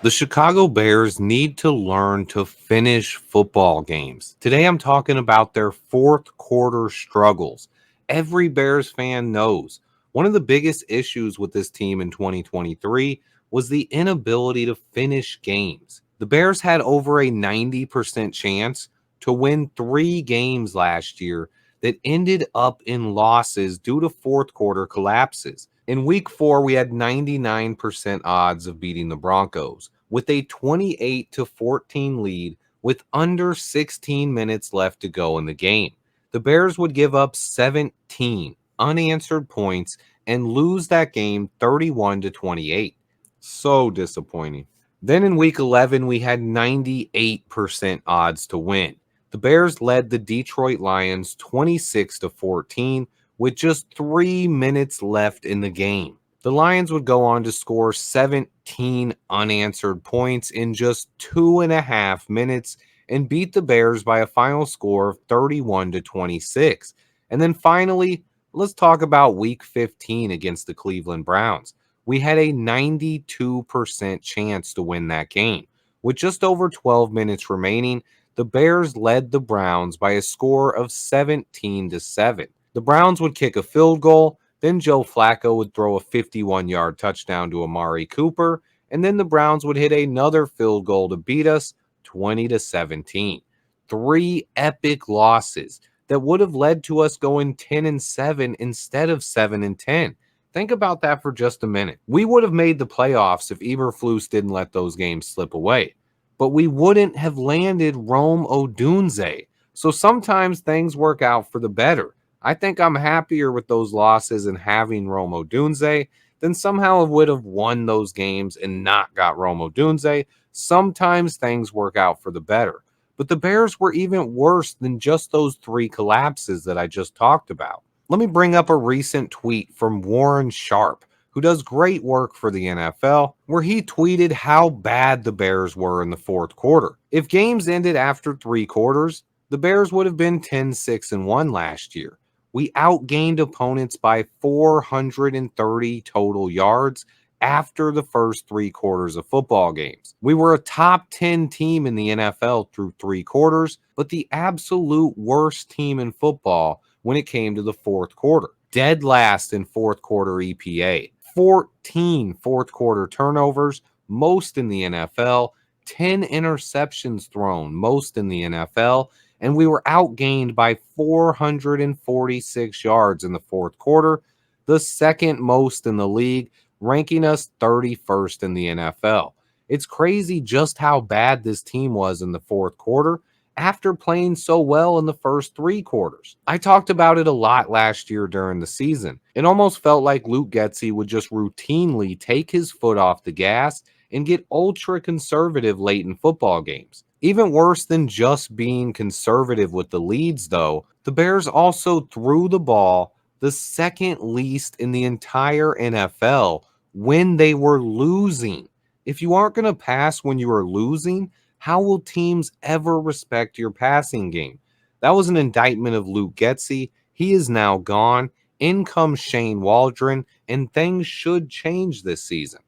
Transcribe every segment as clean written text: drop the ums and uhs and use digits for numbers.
The Chicago Bears need to learn to finish football games. Today, I'm talking about their fourth quarter struggles. Every Bears fan knows one of the biggest issues with this team in 2023 was the inability to finish games. The Bears had over a 90% chance to win 3 games last year that ended up in losses due to fourth quarter collapses. In week 4, we had 99% odds of beating the Broncos with a 28 to 14 lead with under 16 minutes left to go in the game. The Bears would give up 17 unanswered points and lose that game 31 to 28. So disappointing. Then in week 11, we had 98% odds to win. The Bears led the Detroit Lions 26 to 14 with just 3 minutes left in the game. The Lions would go on to score 17 unanswered points in just 2.5 minutes and beat the Bears by a final score of 31 to 26. And then finally, let's talk about week 15 against the Cleveland Browns. We had a 92% chance to win that game. With just over 12 minutes remaining, the Bears led the Browns by a score of 17 to 7. The Browns would kick a field goal, then Joe Flacco would throw a 51-yard touchdown to Amari Cooper, and then the Browns would hit another field goal to beat us 20 to 17. 3 epic losses that would have led to us going 10 and 7 instead of 7 and 10. Think about that for just a minute. We would have made the playoffs if Eberflus didn't let those games slip away, but we wouldn't have landed Rome Odunze. So sometimes things work out for the better. I think I'm happier with those losses and having Rome Odunze than somehow would have won those games and not got Rome Odunze. Sometimes things work out for the better. But the Bears were even worse than just those 3 collapses that I just talked about. Let me bring up a recent tweet from Warren Sharp, who does great work for the NFL, where he tweeted how bad the Bears were in the fourth quarter. If games ended after 3 quarters, the Bears would have been 10-6-1 last year. We outgained opponents by 430 total yards after the first 3 quarters of football games. We were a top 10 team in the NFL through 3 quarters, but the absolute worst team in football when it came to the fourth quarter. Dead last in fourth quarter EPA. 14 fourth quarter turnovers, most in the NFL. 10 interceptions thrown, most in the NFL. And we were outgained by 446 yards in the fourth quarter, the second most in the league, ranking us 31st in the NFL. It's crazy just how bad this team was in the fourth quarter after playing so well in the first 3 quarters. I talked about it a lot last year during the season. It almost felt like Luke Getsy would just routinely take his foot off the gas and get ultra conservative late in football games. Even worse than just being conservative with the leads, though, the Bears also threw the ball the second least in the entire NFL when they were losing. If you aren't going to pass when you are losing, how will teams ever respect your passing game? That was an indictment of Luke Getsy. He is now gone. In comes Shane Waldron, and things should change this season.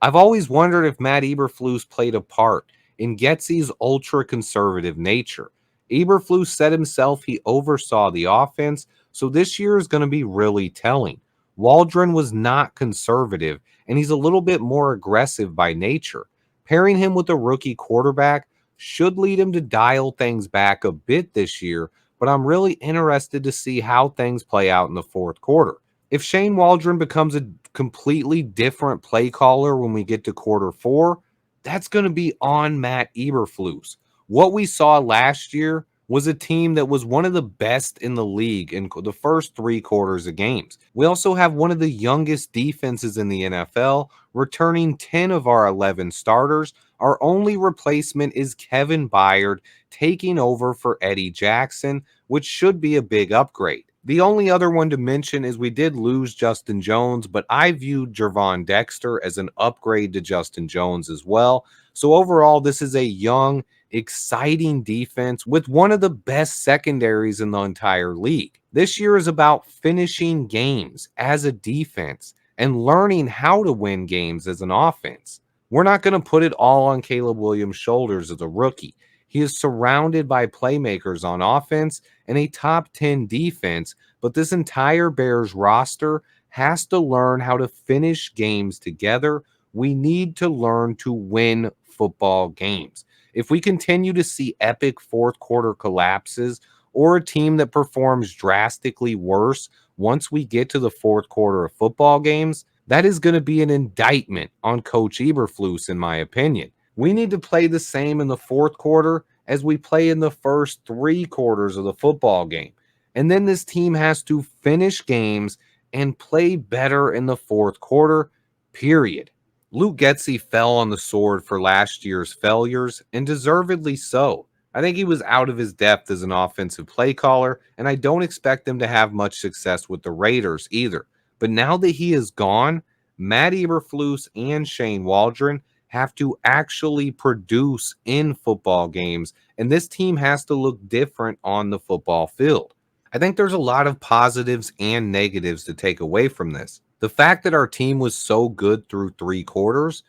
I've always wondered if Matt Eberflus played a part in Getsy's ultra-conservative nature. Eberflus said himself he oversaw the offense, so this year is going to be really telling. Waldron was not conservative, and he's a little bit more aggressive by nature. Pairing him with a rookie quarterback should lead him to dial things back a bit this year, but I'm really interested to see how things play out in the fourth quarter. If Shane Waldron becomes a completely different play caller when we get to quarter 4, that's going to be on Matt Eberflus. What we saw last year was a team that was one of the best in the league in the first 3 quarters of games. We also have one of the youngest defenses in the NFL, returning 10 of our 11 starters. Our only replacement is Kevin Byard taking over for Eddie Jackson, which should be a big upgrade. The only other one to mention is we did lose Justin Jones, but I viewed Gervon Dexter as an upgrade to Justin Jones as well. So overall, this is a young, exciting defense with one of the best secondaries in the entire league. This year is about finishing games as a defense and learning how to win games as an offense. We're not going to put it all on Caleb Williams' shoulders as a rookie. He is surrounded by playmakers on offense and a top 10 defense, but this entire Bears roster has to learn how to finish games together. We need to learn to win football games. If we continue to see epic fourth quarter collapses or a team that performs drastically worse once we get to the fourth quarter of football games, that is going to be an indictment on Coach Eberflus, in my opinion. We need to play the same in the fourth quarter as we play in the first three quarters of the football game. And then this team has to finish games and play better in the fourth quarter, period. Luke Getsy fell on the sword for last year's failures, and deservedly so. I think he was out of his depth as an offensive play caller, and I don't expect him to have much success with the Raiders either. But now that he is gone, Matt Eberflus and Shane Waldron have to actually produce in football games, and this team has to look different on the football field. I think there's a lot of positives and negatives to take away from this. The fact that our team was so good through three quarters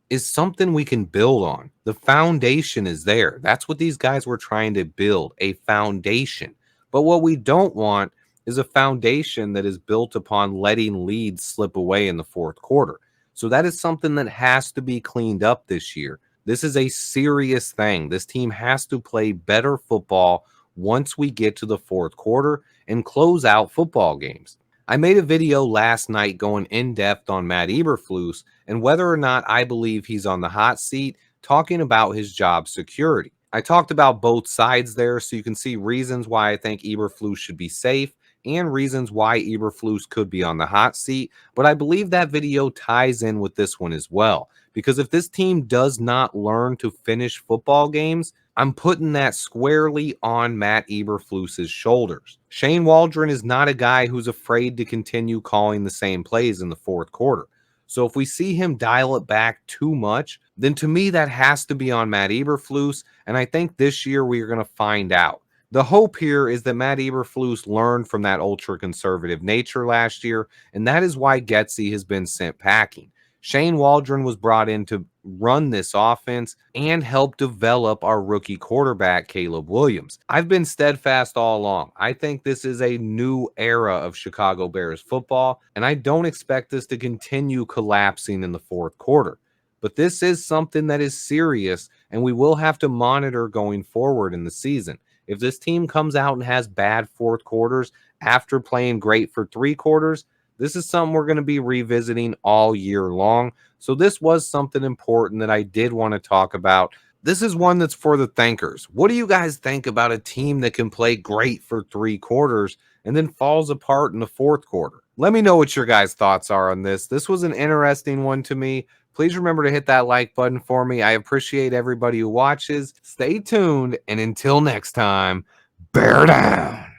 is something we can build on. The foundation is there. That's what these guys were trying to build, a foundation. But what we don't want is a foundation that is built upon letting leads slip away in the fourth quarter. So that is something that has to be cleaned up this year. This is a serious thing. This team has to play better football once we get to the fourth quarter and close out football games. I made a video last night going in depth on Matt Eberflus and whether or not I believe he's on the hot seat, talking about his job security. I talked about both sides there, so you can see reasons why I think Eberflus should be safe and reasons why Eberflus could be on the hot seat. But I believe that video ties in with this one as well, because if this team does not learn to finish football games, I'm putting that squarely on Matt Eberflus's shoulders. Shane Waldron is not a guy who's afraid to continue calling the same plays in the fourth quarter. So if we see him dial it back too much, then to me that has to be on Matt Eberflus, and I think this year we are going to find out. The hope here is that Matt Eberflus learned from that ultra-conservative nature last year, and that is why Getsy has been sent packing. Shane Waldron was brought in to run this offense and help develop our rookie quarterback, Caleb Williams. I've been steadfast all along. I think this is a new era of Chicago Bears football, and I don't expect this to continue collapsing in the fourth quarter. But this is something that is serious, and we will have to monitor going forward in the season. If this team comes out and has bad fourth quarters after playing great for three quarters, this is something we're going to be revisiting all year long. So this was something important that I did want to talk about. This is one that's for the thinkers. What do you guys think about a team that can play great for three quarters and then falls apart in the fourth quarter? Let me know what your guys' thoughts are on this. This was an interesting one to me. Please remember to hit that like button for me. I appreciate everybody who watches. Stay tuned, and until next time, bear down.